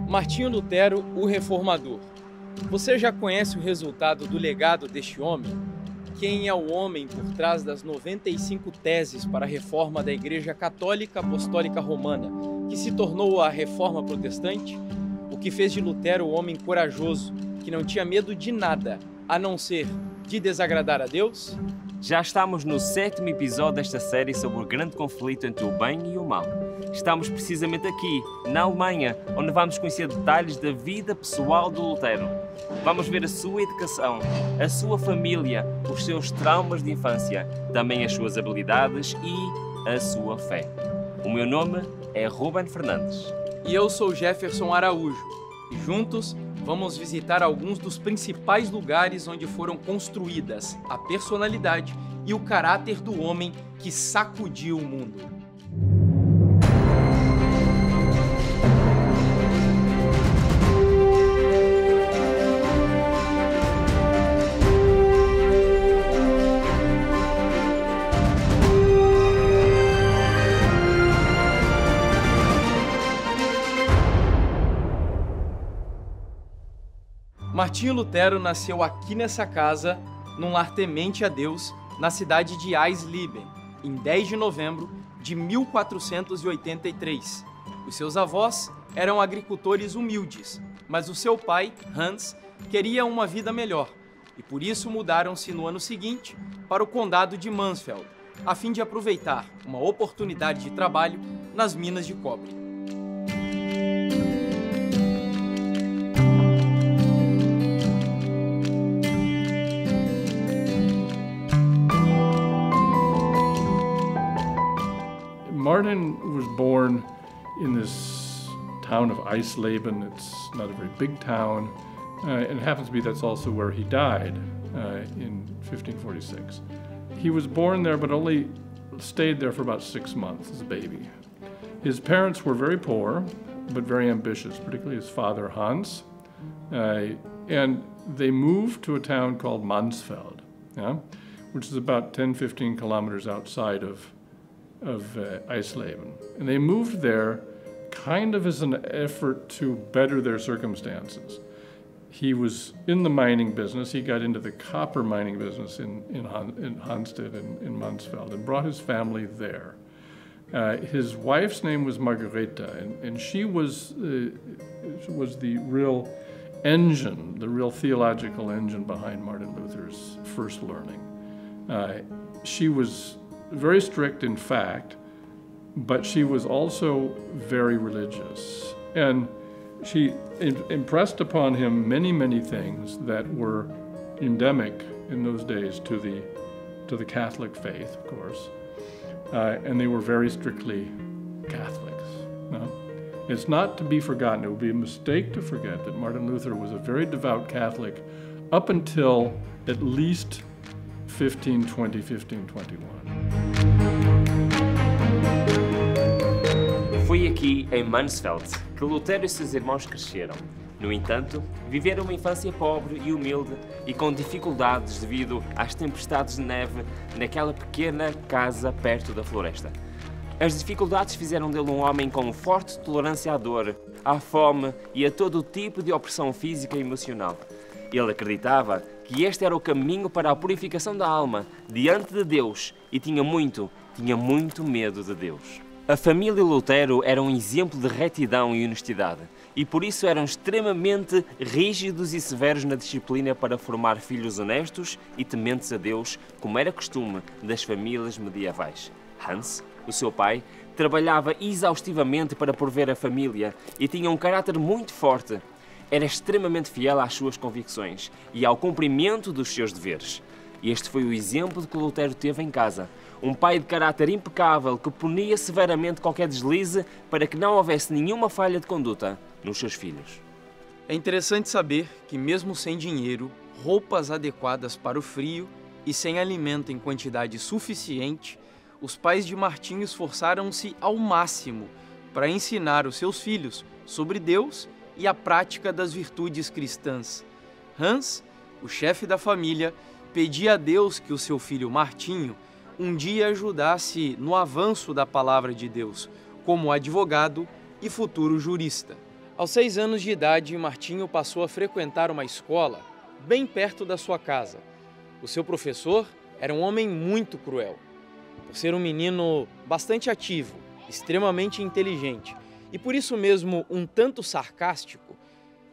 Martinho Lutero, o Reformador. Você já conhece o resultado do legado deste homem? Quem é o homem por trás das 95 teses para a reforma da Igreja Católica Apostólica Romana, que se tornou a Reforma Protestante? O que fez de Lutero um homem corajoso, que não tinha medo de nada, a não ser de desagradar a Deus? Já estamos no 7º episódio desta série sobre o grande conflito entre o bem e o mal. Estamos precisamente aqui, na Alemanha, onde vamos conhecer detalhes da vida pessoal do Lutero. Vamos ver a sua educação, a sua família, os seus traumas de infância, também as suas habilidades e a sua fé. O meu nome é Ruben Fernandes. E eu sou Jefferson Araújo. E juntos vamos visitar alguns dos principais lugares onde foram construídas a personalidade e o caráter do homem que sacudiu o mundo. Martinho Lutero nasceu aqui nessa casa, num lar temente a Deus, na cidade de Eisleben, em 10 de novembro de 1483. Os seus avós eram agricultores humildes, mas o seu pai, Hans, queria uma vida melhor e por isso mudaram-se no ano seguinte para o condado de Mansfeld, a fim de aproveitar uma oportunidade de trabalho nas minas de cobre. Martin was born in this town of Eisleben. It's not a very big town, and it happens to be that's also where he died in 1546. He was born there, but only stayed there for about 6 months as a baby. His parents were very poor, but very ambitious, particularly his father, Hans, and they moved to a town called Mansfeld, which is about 10-15 kilometers outside of Eisleben. And they moved there kind of as an effort to better their circumstances. He was in the mining business. He got into the copper mining business in Hansted in Mansfeld and brought his family there. His wife's name was Margareta, and she was the real engine, the real theological engine behind Martin Luther's first learning. She was very strict in fact, but she was also very religious. And she impressed upon him many, many things that were endemic in those days to the Catholic faith, of course. And they were very strictly Catholics. It's not to be forgotten. It would be a mistake to forget that Martin Luther was a very devout Catholic up until at least 1520, 1521. Foi aqui, em Mansfeld, que Lutero e seus irmãos cresceram. No entanto, viveram uma infância pobre e humilde e com dificuldades devido às tempestades de neve naquela pequena casa perto da floresta. As dificuldades fizeram dele um homem com forte tolerância à dor, à fome e a todo tipo de opressão física e emocional. Ele acreditava que este era o caminho para a purificação da alma diante de Deus e tinha muito medo de Deus. A família Lutero era um exemplo de retidão e honestidade e por isso eram extremamente rígidos e severos na disciplina para formar filhos honestos e tementes a Deus, como era costume das famílias medievais. Hans, o seu pai, trabalhava exaustivamente para prover a família e tinha um caráter muito forte. Era extremamente fiel às suas convicções e ao cumprimento dos seus deveres. Este foi o exemplo que Lutero teve em casa. Um pai de caráter impecável que punia severamente qualquer deslize para que não houvesse nenhuma falha de conduta nos seus filhos. É interessante saber que mesmo sem dinheiro, roupas adequadas para o frio e sem alimento em quantidade suficiente, os pais de Martinho esforçaram-se ao máximo para ensinar os seus filhos sobre Deus e a prática das virtudes cristãs. Hans, o chefe da família, pedia a Deus que o seu filho Martinho um dia ajudasse no avanço da palavra de Deus, como advogado e futuro jurista. Aos 6 anos de idade, Martinho passou a frequentar uma escola bem perto da sua casa. O seu professor era um homem muito cruel. Por ser um menino bastante ativo, extremamente inteligente e por isso mesmo um tanto sarcástico,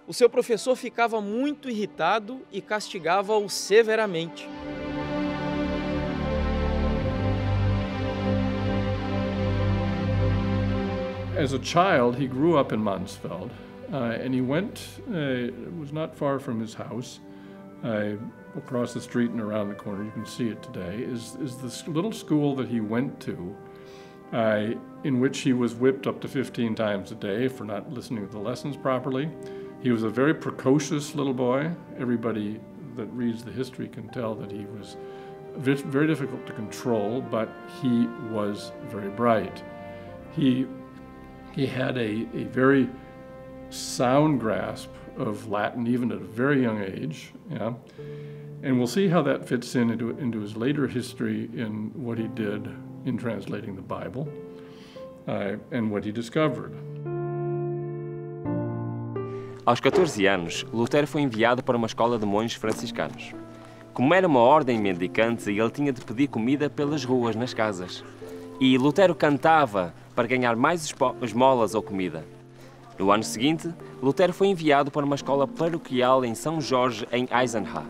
o seu professor ficava muito irritado e castigava-o severamente. As a child, he grew up in Mansfeld, and he went, it was not far from his house, across the street and around the corner, you can see it today, is this little school that he went to, in which he was whipped up to 15 times a day for not listening to the lessons properly. He was a very precocious little boy. Everybody that reads the history can tell that he was very difficult to control, but he was very bright. He had a very sound grasp of Latin, even at a very young age. Yeah? And we'll see how that fits into his later history in what he did in translating the Bible and what he discovered. Aos 14 anos, Lutero foi enviado para uma escola de monges franciscanos. Como era uma ordem mendicante, ele tinha de pedir comida pelas ruas, nas casas. E Lutero cantava para ganhar mais esmolas ou comida. No ano seguinte, Lutero foi enviado para uma escola paroquial em São Jorge, em Eisenach.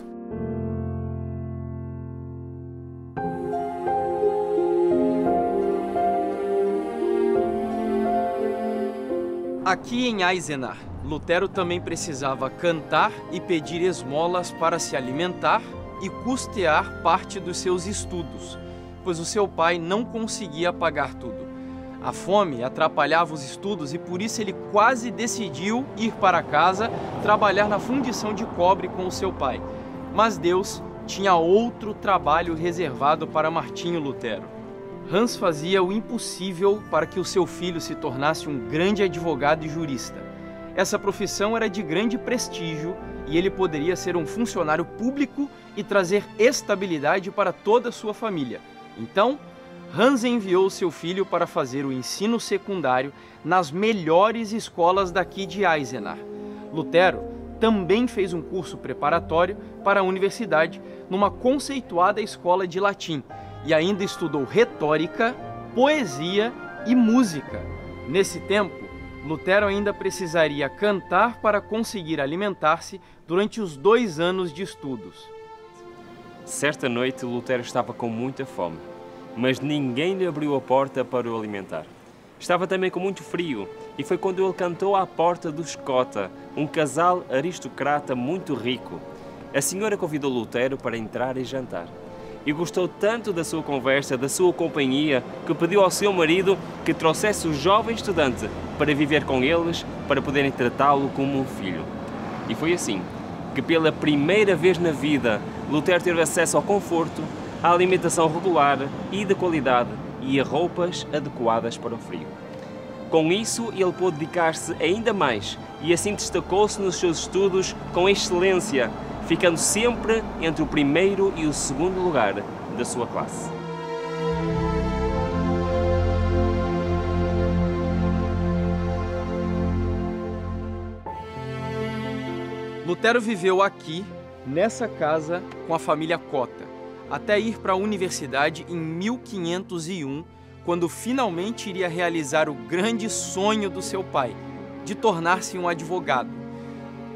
Aqui em Eisenach, Lutero também precisava cantar e pedir esmolas para se alimentar e custear parte dos seus estudos, pois o seu pai não conseguia pagar tudo. A fome atrapalhava os estudos e por isso ele quase decidiu ir para casa trabalhar na fundição de cobre com o seu pai. Mas Deus tinha outro trabalho reservado para Martinho Lutero. Hans fazia o impossível para que o seu filho se tornasse um grande advogado e jurista. Essa profissão era de grande prestígio e ele poderia ser um funcionário público e trazer estabilidade para toda a sua família. Então, Hans enviou seu filho para fazer o ensino secundário nas melhores escolas daqui de Eisenach. Lutero também fez um curso preparatório para a universidade numa conceituada escola de latim e ainda estudou retórica, poesia e música. Nesse tempo, Lutero ainda precisaria cantar para conseguir alimentar-se durante os 2 anos de estudos. Certa noite, Lutero estava com muita fome, mas ninguém lhe abriu a porta para o alimentar. Estava também com muito frio e foi quando ele cantou à porta do Scotta, um casal aristocrata muito rico. A senhora convidou Lutero para entrar e jantar. E gostou tanto da sua conversa, da sua companhia, que pediu ao seu marido que trouxesse o jovem estudante para viver com eles, para poderem tratá-lo como um filho. E foi assim que, pela primeira vez na vida, Lutero teve acesso ao conforto, à alimentação regular e de qualidade e a roupas adequadas para o frio. Com isso, ele pôde dedicar-se ainda mais e assim destacou-se nos seus estudos com excelência, ficando sempre entre o primeiro e o segundo lugar da sua classe. Lutero viveu aqui, nessa casa, com a família Cotta, até ir para a universidade em 1501, quando finalmente iria realizar o grande sonho do seu pai, de tornar-se um advogado.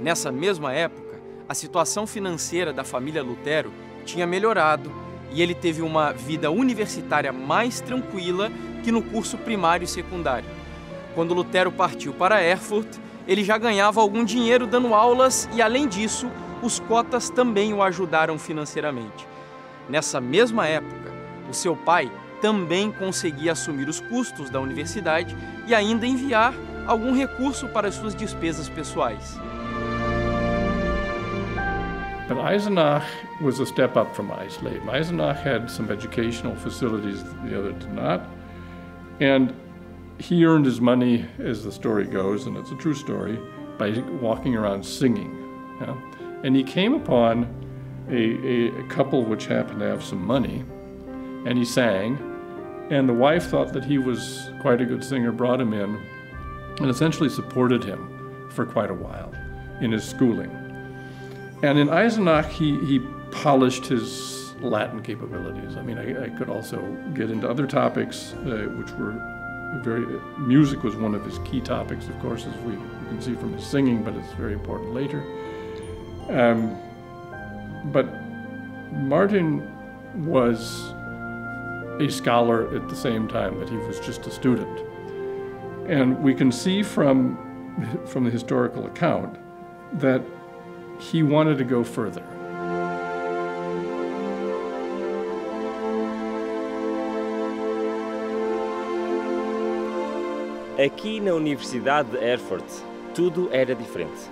Nessa mesma época, a situação financeira da família Lutero tinha melhorado e ele teve uma vida universitária mais tranquila que no curso primário e secundário. Quando Lutero partiu para Erfurt, ele já ganhava algum dinheiro dando aulas e, além disso, os Cottas também o ajudaram financeiramente. Nessa mesma época, o seu pai também conseguia assumir os custos da universidade e ainda enviar algum recurso para suas despesas pessoais. But Eisenach was a step up from Eisleben. Eisenach had some educational facilities that the other did not. And he earned his money, as the story goes, and it's a true story, by walking around singing. Yeah? And he came upon a couple which happened to have some money, and he sang. And the wife thought that he was quite a good singer, brought him in, and essentially supported him for quite a while in his schooling. And in Eisenach, he polished his Latin capabilities. I mean, I could also get into other topics, which were music was one of his key topics, of course, as we can see from his singing, but it's very important later. But Martin was a scholar at the same time that he was just a student. And we can see from the historical account that he wanted to go further. Aqui na Universidade de Erfurt, tudo era diferente.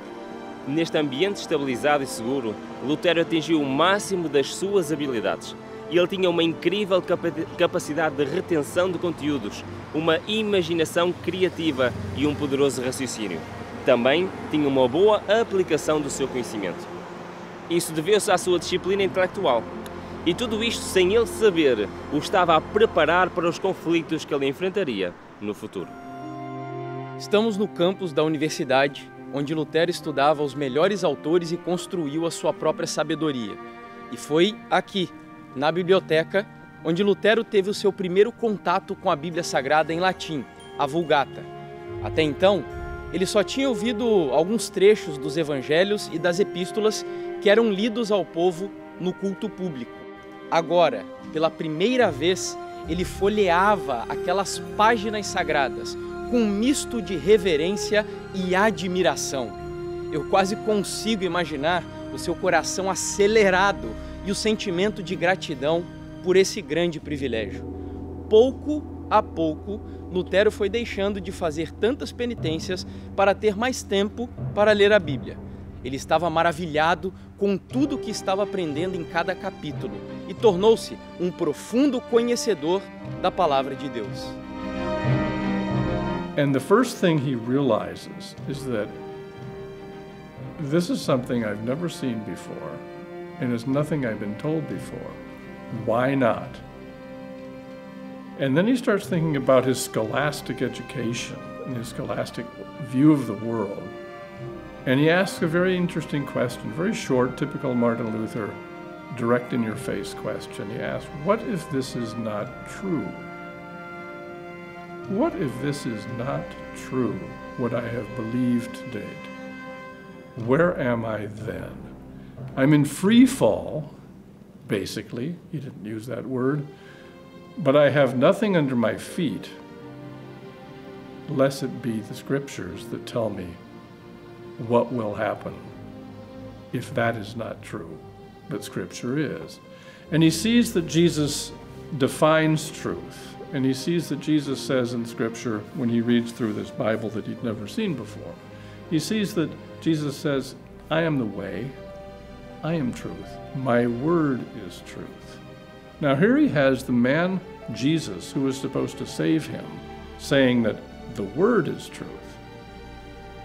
Neste ambiente estabilizado e seguro, Lutero atingiu o máximo das suas habilidades. E ele tinha uma incrível capacidade de retenção de conteúdos, uma imaginação criativa e um poderoso raciocínio. Também tinha uma boa aplicação do seu conhecimento. Isso deveu-se à sua disciplina intelectual. E tudo isto sem ele saber, o estava a preparar para os conflitos que ele enfrentaria no futuro. Estamos no campus da universidade, onde Lutero estudava os melhores autores e construiu a sua própria sabedoria. E foi aqui, na biblioteca, onde Lutero teve o seu primeiro contato com a Bíblia Sagrada em latim, a Vulgata. Até então, ele só tinha ouvido alguns trechos dos evangelhos e das epístolas que eram lidos ao povo no culto público. Agora, pela primeira vez, ele folheava aquelas páginas sagradas com um misto de reverência e admiração. Eu quase consigo imaginar o seu coração acelerado e o sentimento de gratidão por esse grande privilégio. Pouco a pouco, Lutero foi deixando de fazer tantas penitências para ter mais tempo para ler a Bíblia. Ele estava maravilhado com tudo que estava aprendendo em cada capítulo e tornou-se um profundo conhecedor da palavra de Deus. And the first thing he realizes is that this is something I've never seen before, and it's nothing I've been told before. Why not? And then he starts thinking about his scholastic education and his scholastic view of the world. And he asks a very interesting question, very short, typical Martin Luther, direct in your face question. He asks, what if this is not true? What if this is not true, what I have believed to date? Where am I then? I'm in free fall, basically. He didn't use that word. But I have nothing under my feet, lest it be the scriptures that tell me what will happen if that is not true, but scripture is. And he sees that Jesus defines truth. And he sees that Jesus says in Scripture, when he reads through this Bible that he'd never seen before, he sees that Jesus says, I am the way, I am truth, my word is truth. Now here he has the man, Jesus, who is supposed to save him, saying that the word is truth.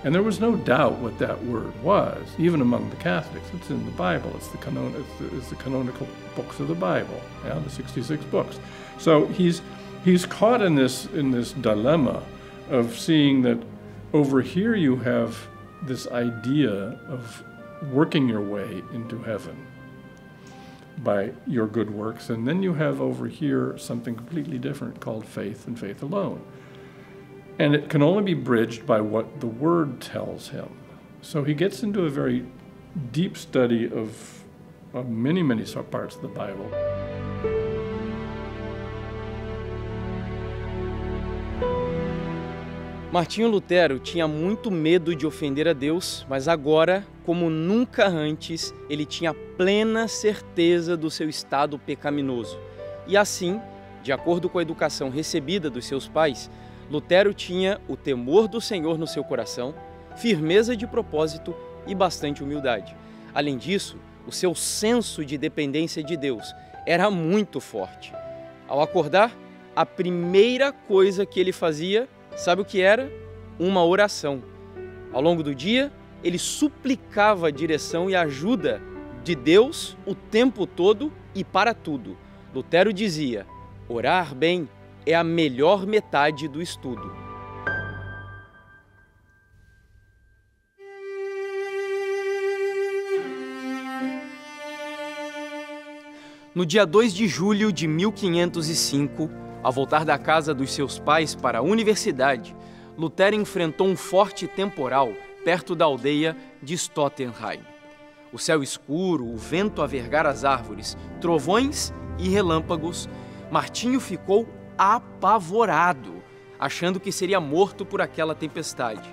And there was no doubt what that word was, even among the Catholics. It's in the Bible, it's the canonical books of the Bible, the 66 books. So he's caught in this dilemma of seeing that over here you have this idea of working your way into heaven by your good works, and then you have over here something completely different called faith and faith alone. And it can only be bridged by what the Word tells him. So he gets into a very deep study of many, many parts of the Bible. Martinho Lutero tinha muito medo de ofender a Deus, mas agora, como nunca antes, ele tinha plena certeza do seu estado pecaminoso. E assim, de acordo com a educação recebida dos seus pais, Lutero tinha o temor do Senhor no seu coração, firmeza de propósito e bastante humildade. Além disso, o seu senso de dependência de Deus era muito forte. Ao acordar, a primeira coisa que ele fazia, sabe o que era? Uma oração. Ao longo do dia, ele suplicava a direção e a ajuda de Deus o tempo todo e para tudo. Lutero dizia, orar bem é a melhor metade do estudo. No dia 2 de julho de 1505, ao voltar da casa dos seus pais para a universidade, Lutero enfrentou um forte temporal perto da aldeia de Stottenheim. O céu escuro, o vento a vergar as árvores, trovões e relâmpagos, Martinho ficou apavorado, achando que seria morto por aquela tempestade.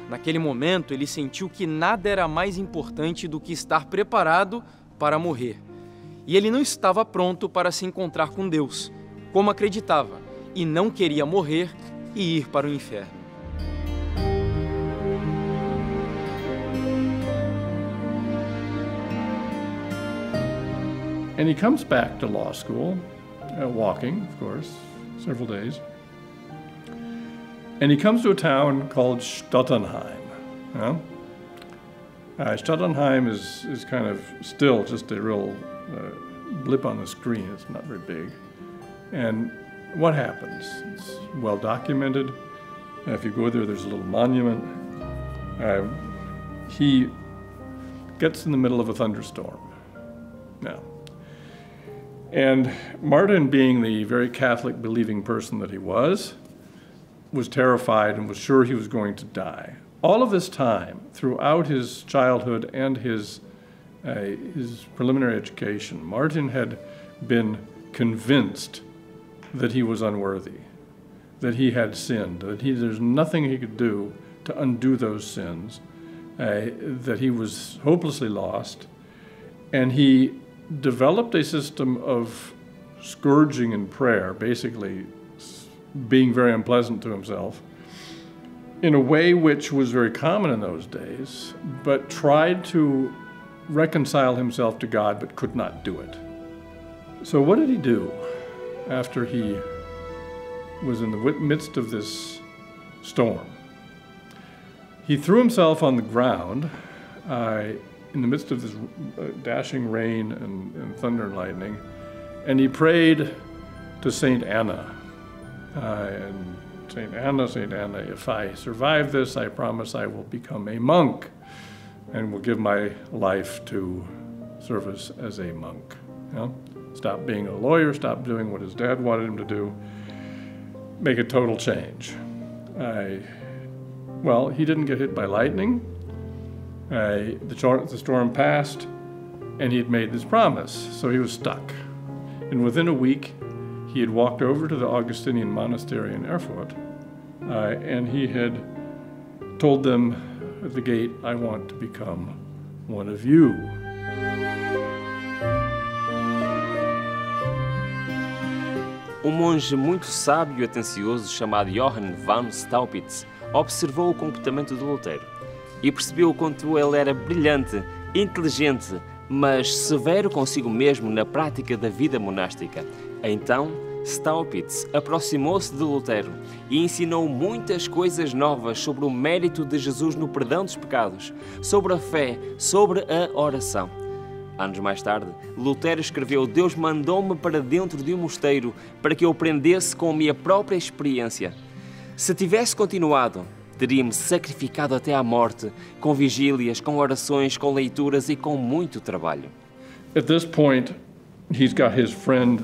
Naquele momento, ele sentiu que nada era mais importante do que estar preparado para morrer. E ele não estava pronto para se encontrar com Deus, como acreditava, e não queria morrer e ir para o inferno. And he comes back to law school, walking, of course, several days. And he comes to a town called Stottenheim. Stottenheim is kind of still just a real blip on the screen. It's not very big. And what happens? It's well documented. If you go there, there's a little monument. He gets in the middle of a thunderstorm. Now, and Martin, being the very Catholic believing person that he was terrified and was sure he was going to die. All of this time, throughout his childhood and his preliminary education, Martin had been convinced that he was unworthy, that he had sinned, that there's nothing he could do to undo those sins, that he was hopelessly lost, and he developed a system of scourging and prayer, basically being very unpleasant to himself, in a way which was very common in those days, but tried to reconcile himself to God but could not do it. So what did he do after he was in the midst of this storm? He threw himself on the ground in the midst of this dashing rain and thunder and lightning, and he prayed to Saint Anna. And Saint Anna, if I survive this, I promise I will become a monk and will give my life to service as a monk. Stop being a lawyer, stop doing what his dad wanted him to do, make a total change. Well, he didn't get hit by lightning. The storm passed, and he had made this promise, so he was stuck. And within a week, he had walked over to the Augustinian monastery in Erfurt, and he had told them at the gate, I want to become one of you. Um monge muito sábio e atencioso chamado Johann von Staupitz observou o comportamento de Lutero e percebeu o quanto ele era brilhante, inteligente, mas severo consigo mesmo na prática da vida monástica. Então, Staupitz aproximou-se de Lutero e ensinou muitas coisas novas sobre o mérito de Jesus no perdão dos pecados, sobre a fé, sobre a oração. Anos mais tarde, Lutero escreveu: Deus mandou-me para dentro de um mosteiro para que eu aprendesse com a minha própria experiência. Se tivesse continuado, teria-me sacrificado até à morte, com vigílias, com orações, com leituras e com muito trabalho. At this point, he's got his friend,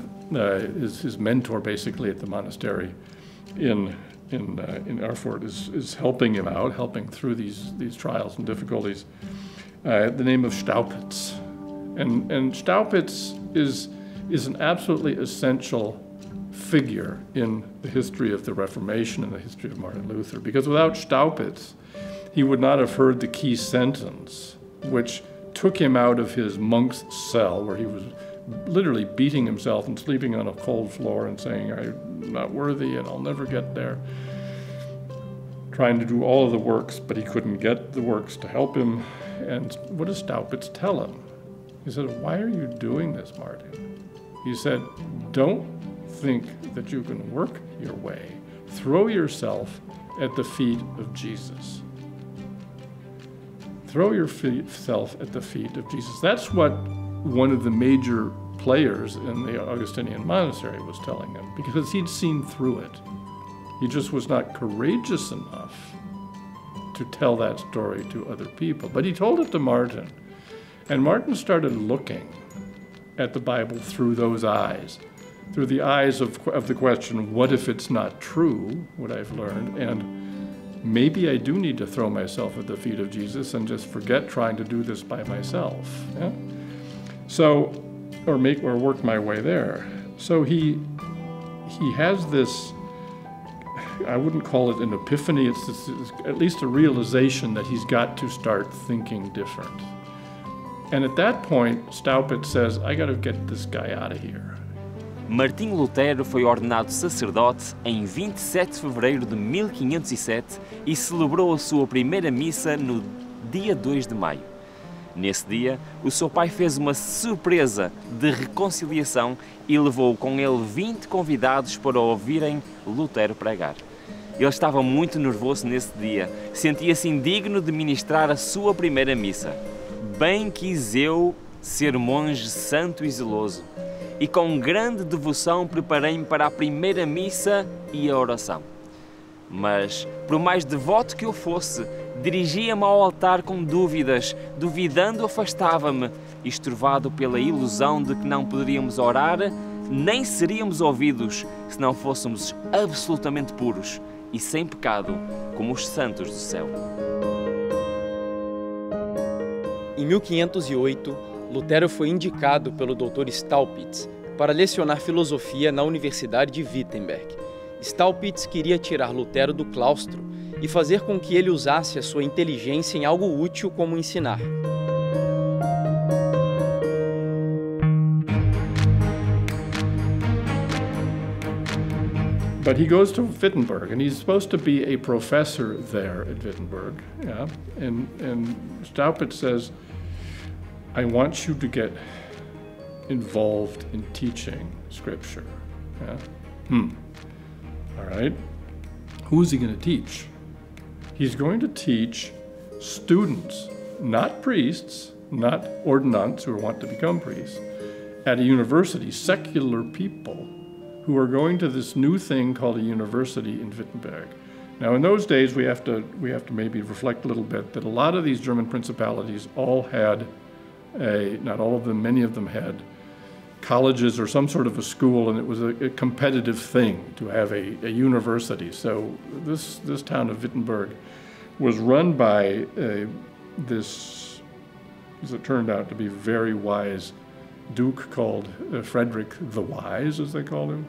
his mentor basically at the monastery in Erfurt is helping him out, helping through these trials and difficulties. The name of Staupitz. And Staupitz is an absolutely essential figure in the history of the Reformation and the history of Martin Luther, because without Staupitz, he would not have heard the key sentence, which took him out of his monk's cell, where he was literally beating himself and sleeping on a cold floor and saying, I'm not worthy and I'll never get there. Trying to do all of the works, but he couldn't get the works to help him. And what does Staupitz tell him? He said, why are you doing this, Martin? He said, don't think that you can work your way. Throw yourself at the feet of Jesus. Throw yourself at the feet of Jesus. That's what one of the major players in the Augustinian monastery was telling him, because he'd seen through it. He just was not courageous enough to tell that story to other people. But he told it to Martin. And Martin started looking at the Bible through those eyes, through the eyes of the question, what if it's not true, what I've learned, and maybe I do need to throw myself at the feet of Jesus and just forget trying to do this by myself. Yeah? So, or work my way there. So he has this, I wouldn't call it an epiphany, it's at least a realization that he's got to start thinking different. And at that point, Staupitz says, I got to get this guy out of here. Martinho Lutero foi ordenado sacerdote em 27 de fevereiro de 1507 e celebrou a sua primeira missa no dia 2 de maio. Nesse dia, o seu pai fez uma surpresa de reconciliação e levou com ele 20 convidados para ouvirem Lutero pregar. Ele estava muito nervoso nesse dia, sentia-se indigno de ministrar a sua primeira missa. Bem quis eu ser monge santo e zeloso, e com grande devoção preparei-me para a primeira missa e a oração. Mas, por mais devoto que eu fosse, dirigia-me ao altar com dúvidas, duvidando afastava-me, estorvado pela ilusão de que não poderíamos orar, nem seríamos ouvidos se não fôssemos absolutamente puros e sem pecado, como os santos do céu. Em 1508, Lutero foi indicado pelo Dr. Staupitz para lecionar filosofia na Universidade de Wittenberg. Staupitz queria tirar Lutero do claustro e fazer com que ele usasse a sua inteligência em algo útil como ensinar. But he goes to Wittenberg, and he's supposed to be a professor there at Wittenberg. Yeah? And Staupitz says, I want you to get involved in teaching Scripture. Yeah? All right. Who is he going to teach? He's going to teach students, not priests, not ordinands who want to become priests, at a university, secular people who are going to this new thing called a university in Wittenberg. Now, in those days, we have to maybe reflect a little bit that a lot of these German principalities all had not all of them, many of them had colleges or some sort of a school, and it was a competitive thing to have a university. So this town of Wittenberg was run by this, as it turned out to be, very wise Duke called Frederick the Wise, as they called him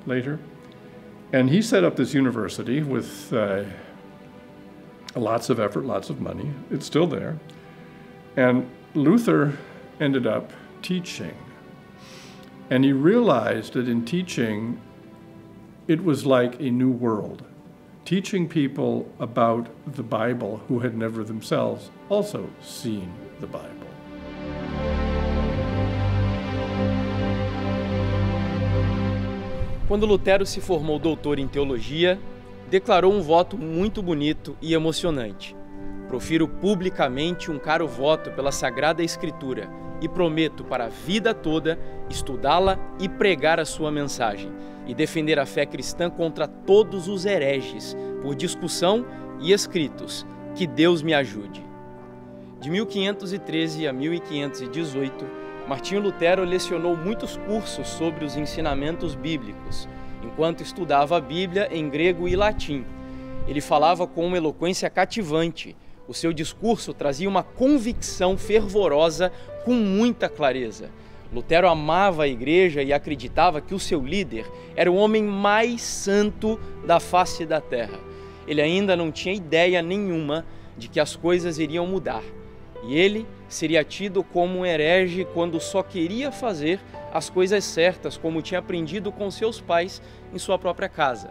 later. And he set up this university with lots of effort, lots of money. It's still there. And Luther ended up teaching. And he realized that in teaching, it was like a new world. Teaching people about the Bible who had never themselves also seen the Bible. Quando Lutero se formou doutor em teologia, declarou um voto muito bonito e emocionante. Profiro publicamente um caro voto pela Sagrada Escritura e prometo para a vida toda estudá-la e pregar a sua mensagem e defender a fé cristã contra todos os hereges, por discussão e escritos. Que Deus me ajude. De 1513 a 1518, Martinho Lutero lecionou muitos cursos sobre os ensinamentos bíblicos, enquanto estudava a Bíblia em grego e latim. Ele falava com uma eloquência cativante. O seu discurso trazia uma convicção fervorosa com muita clareza. Lutero amava a igreja e acreditava que o seu líder era o homem mais santo da face da terra. Ele ainda não tinha ideia nenhuma de que as coisas iriam mudar. E ele seria tido como um herege quando só queria fazer as coisas certas, como tinha aprendido com seus pais em sua própria casa.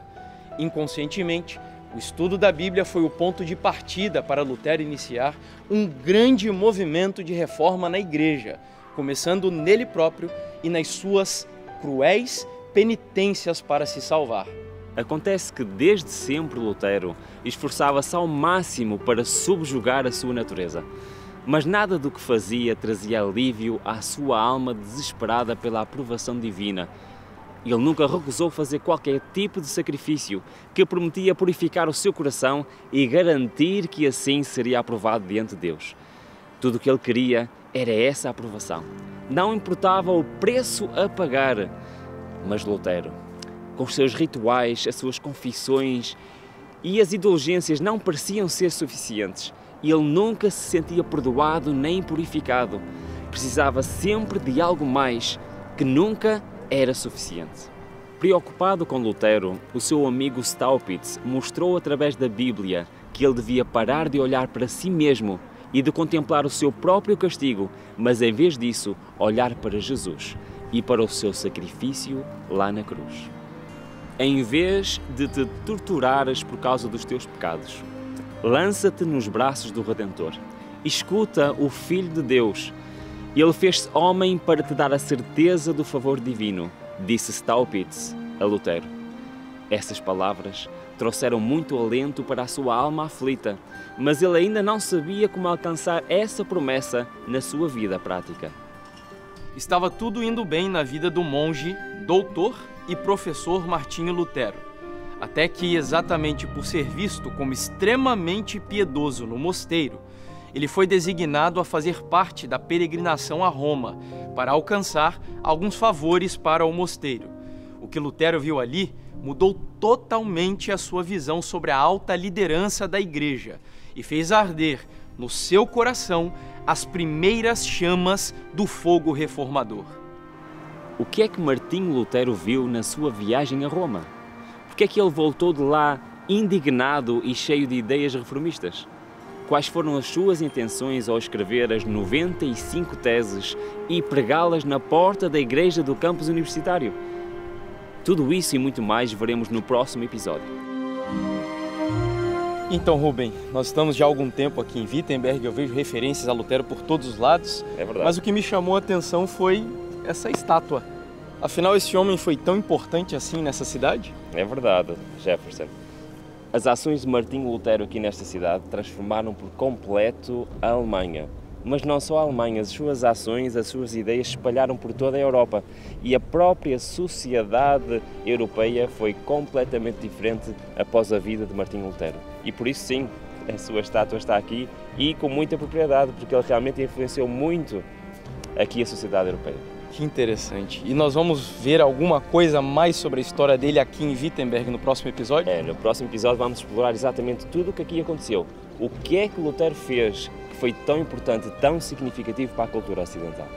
Inconscientemente, o estudo da Bíblia foi o ponto de partida para Lutero iniciar um grande movimento de reforma na igreja, começando nele próprio e nas suas cruéis penitências para se salvar. Acontece que desde sempre Lutero esforçava-se ao máximo para subjugar a sua natureza. Mas nada do que fazia trazia alívio à sua alma desesperada pela aprovação divina. Ele nunca recusou fazer qualquer tipo de sacrifício que prometia purificar o seu coração e garantir que assim seria aprovado diante de Deus. Tudo o que ele queria era essa a aprovação. Não importava o preço a pagar. Mas Lutero, com os seus rituais, as suas confissões e as indulgências não pareciam ser suficientes. Ele nunca se sentia perdoado nem purificado. Precisava sempre de algo mais, que nunca era suficiente. Preocupado com Lutero, o seu amigo Staupitz mostrou através da Bíblia que ele devia parar de olhar para si mesmo e de contemplar o seu próprio castigo, mas em vez disso, olhar para Jesus e para o seu sacrifício lá na cruz. Em vez de te torturares por causa dos teus pecados, lança-te nos braços do Redentor. Escuta o Filho de Deus. Ele fez-se homem para te dar a certeza do favor divino, disse Staupitz a Lutero. Essas palavras trouxeram muito alento para a sua alma aflita, mas ele ainda não sabia como alcançar essa promessa na sua vida prática. Estava tudo indo bem na vida do monge, doutor e professor Martinho Lutero, até que, exatamente por ser visto como extremamente piedoso no mosteiro, ele foi designado a fazer parte da peregrinação a Roma para alcançar alguns favores para o mosteiro. O que Lutero viu ali mudou totalmente a sua visão sobre a alta liderança da Igreja e fez arder no seu coração as primeiras chamas do fogo reformador. O que é que Martinho Lutero viu na sua viagem a Roma? Por que é que ele voltou de lá indignado e cheio de ideias reformistas? Quais foram as suas intenções ao escrever as 95 teses e pregá-las na porta da igreja do campus universitário? Tudo isso e muito mais veremos no próximo episódio. Então, Rubem, nós estamos já há algum tempo aqui em Wittenberg, eu vejo referências a Lutero por todos os lados. É verdade. Mas o que me chamou a atenção foi essa estátua. Afinal, esse homem foi tão importante assim nessa cidade? É verdade, Jefferson. As ações de Martinho Lutero aqui nesta cidade transformaram por completo a Alemanha. Mas não só a Alemanha, as suas ações, as suas ideias se espalharam por toda a Europa e a própria sociedade europeia foi completamente diferente após a vida de Martinho Lutero. E por isso sim, a sua estátua está aqui e com muita propriedade, porque ele realmente influenciou muito aqui a sociedade europeia. Que interessante. E nós vamos ver alguma coisa mais sobre a história dele aqui em Wittenberg no próximo episódio? No próximo episódio vamos explorar exatamente tudo o que aqui aconteceu. O que é que Lutero fez que foi tão importante, tão significativo para a cultura ocidental?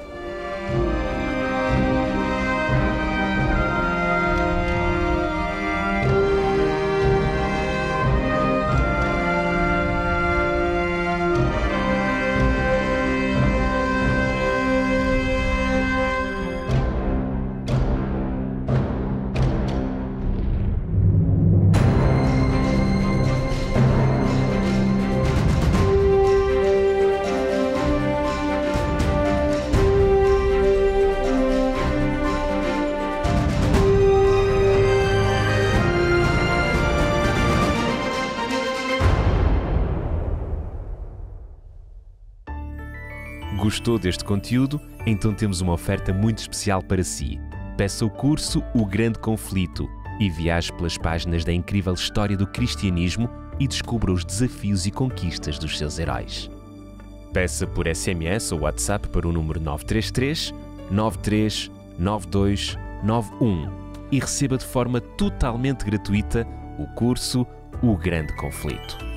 Gostou deste conteúdo? Então temos uma oferta muito especial para si. Peça o curso O Grande Conflito e viaje pelas páginas da incrível história do cristianismo e descubra os desafios e conquistas dos seus heróis. Peça por SMS ou WhatsApp para o número 933 93 92 91 e receba de forma totalmente gratuita o curso O Grande Conflito.